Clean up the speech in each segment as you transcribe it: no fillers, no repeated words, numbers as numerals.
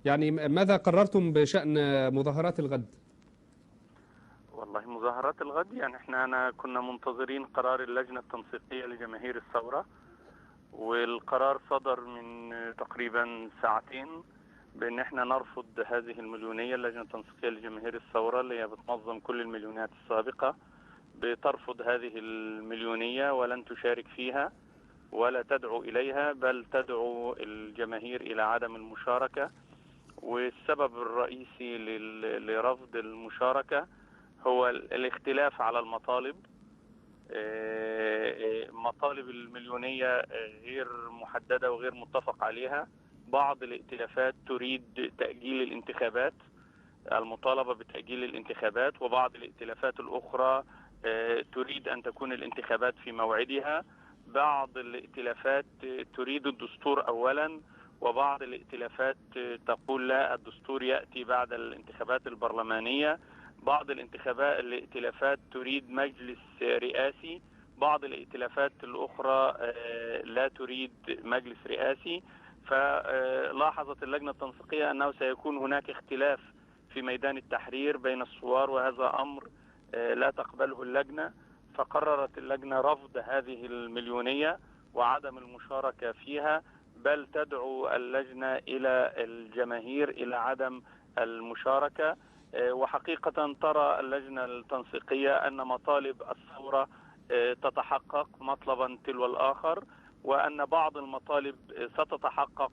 يعني ماذا قررتم بشأن مظاهرات الغد؟ والله مظاهرات الغد يعني أنا كنا منتظرين قرار اللجنة التنسيقية لجماهير الثورة، والقرار صدر من تقريبا ساعتين بأن احنا نرفض هذه المليونية. اللجنة التنسيقية لجماهير الثورة اللي هي بتنظم كل المليونيات السابقة بترفض هذه المليونية ولن تشارك فيها ولا تدعو إليها، بل تدعو الجماهير إلى عدم المشاركة. والسبب الرئيسي لرفض المشاركة هو الاختلاف على المطالب. مطالب المليونية غير محددة وغير متفق عليها. بعض الائتلافات تريد تأجيل الانتخابات، المطالبة بتأجيل الانتخابات، وبعض الائتلافات الأخرى تريد أن تكون الانتخابات في موعدها. بعض الائتلافات تريد الدستور أولا، وبعض الائتلافات تقول لا، الدستور يأتي بعد الانتخابات البرلمانية. بعض الائتلافات تريد مجلس رئاسي، بعض الائتلافات الأخرى لا تريد مجلس رئاسي. فلاحظت اللجنة التنسيقية أنه سيكون هناك اختلاف في ميدان التحرير بين الثوار، وهذا أمر لا تقبله اللجنة. فقررت اللجنة رفض هذه المليونية وعدم المشاركة فيها، بل تدعو اللجنة إلى الجماهير إلى عدم المشاركة. وحقيقة ترى اللجنة التنسيقية أن مطالب الثورة تتحقق مطلبا تلو الآخر، وأن بعض المطالب ستتحقق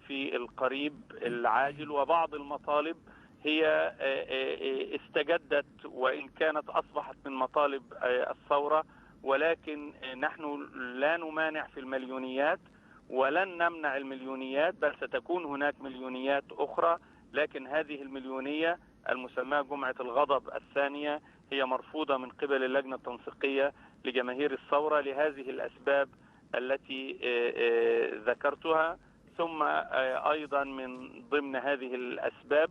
في القريب العاجل، وبعض المطالب هي استجدت وإن كانت أصبحت من مطالب الثورة. ولكن نحن لا نمانع في المليونيات ولن نمنع المليونيات، بل ستكون هناك مليونيات أخرى. لكن هذه المليونية المسماة جمعة الغضب الثانية هي مرفوضة من قبل اللجنة التنسيقية لجماهير الثورة لهذه الأسباب التي ذكرتها. ثم أيضا من ضمن هذه الأسباب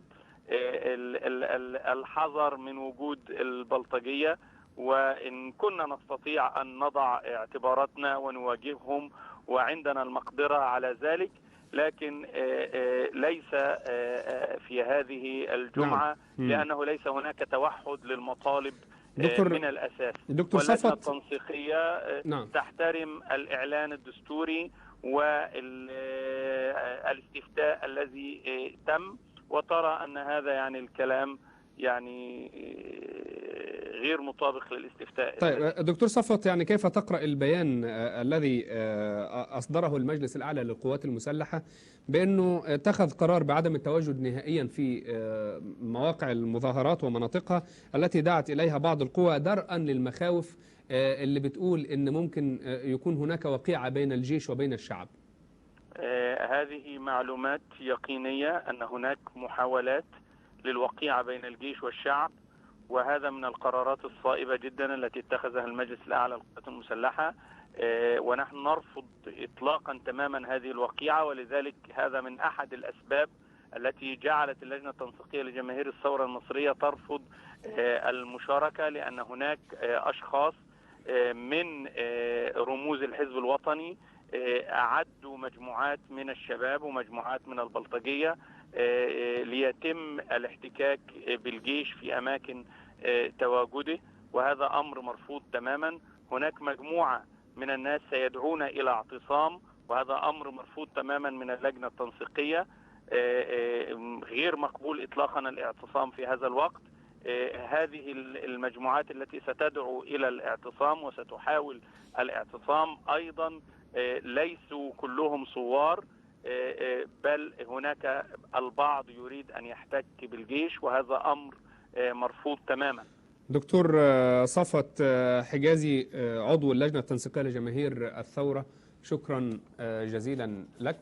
الحذر من وجود البلطجية، وإن كنا نستطيع أن نضع اعتباراتنا ونواجههم وعندنا المقدرة على ذلك، لكن ليس في هذه الجمعة. نعم. لأنه ليس هناك توحد للمطالب من الأساس. دكتور واللجنة صفوت، التنسيقية نعم. تحترم الإعلان الدستوري والاستفتاء الذي تم، وترى أن هذا يعني الكلام يعني غير مطابق للاستفتاء. طيب دكتور صفوت، يعني كيف تقرأ البيان الذي أصدره المجلس الأعلى للقوات المسلحة بأنه اتخذ قرار بعدم التواجد نهائيا في مواقع المظاهرات ومناطقها التي دعت إليها بعض القوى درءا للمخاوف اللي بتقول أن ممكن يكون هناك وقيعة بين الجيش وبين الشعب؟ هذه معلومات يقينية أن هناك محاولات للوقيعة بين الجيش والشعب، وهذا من القرارات الصائبة جدا التي اتخذها المجلس الأعلى للقوات المسلحة. ونحن نرفض إطلاقا تماما هذه الوقيعة، ولذلك هذا من أحد الأسباب التي جعلت اللجنة التنسيقية لجماهير الثورة المصرية ترفض المشاركة، لأن هناك أشخاص من رموز الحزب الوطني أعدوا مجموعات من الشباب ومجموعات من البلطجية ليتم الاحتكاك بالجيش في أماكن تواجده، وهذا أمر مرفوض تماما. هناك مجموعة من الناس سيدعون إلى اعتصام، وهذا أمر مرفوض تماما من اللجنة التنسيقية. غير مقبول إطلاقا الاعتصام في هذا الوقت. هذه المجموعات التي ستدعو إلى الاعتصام وستحاول الاعتصام أيضا ليسوا كلهم ثوار، بل هناك البعض يريد أن يحتك بالجيش، وهذا أمر مرفوض تماما. دكتور صفوت حجازي، عضو اللجنة التنسيقية لجماهير الثورة، شكرا جزيلا لك.